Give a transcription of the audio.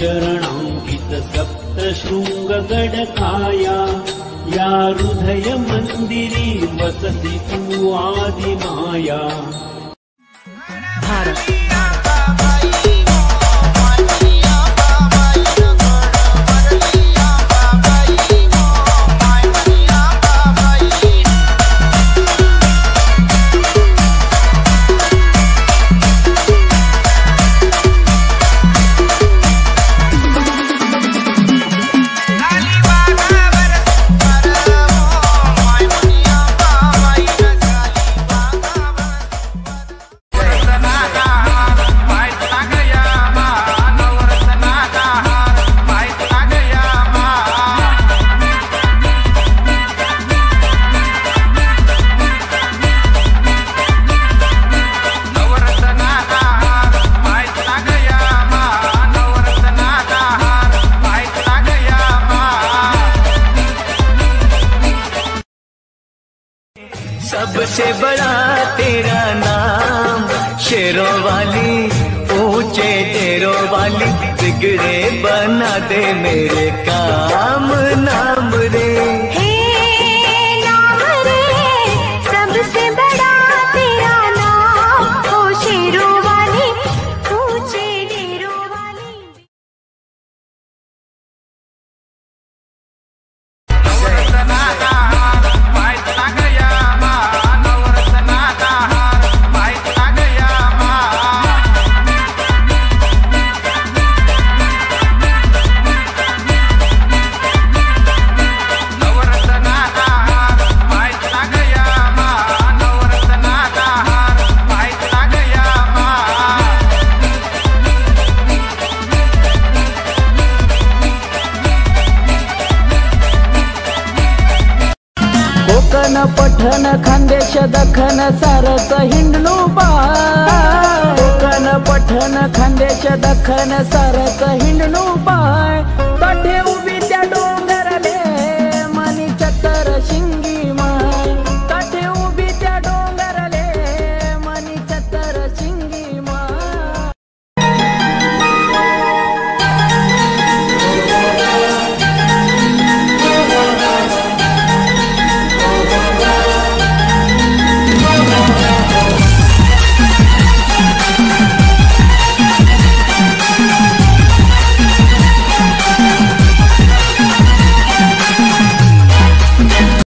चरणांकित सप्तशृंगगडकाया या हृदय मंदिरी वसति तू आदिमाया। सबसे बड़ा तेरा नाम, शेरों वाली ऊंचे डेरों वाली, बिगड़े बना दे मेरे काम नाम रे। हे नाम रे, सबसे बड़ा तेरा नाम, ओ शेरों वाली ऊंचे डेरों वाली। कोकण पठण खानदेश दखन सारस हिंडलो बाय, कोकण पठण खानदेश दखन सारस हिंडलो बाय, काठे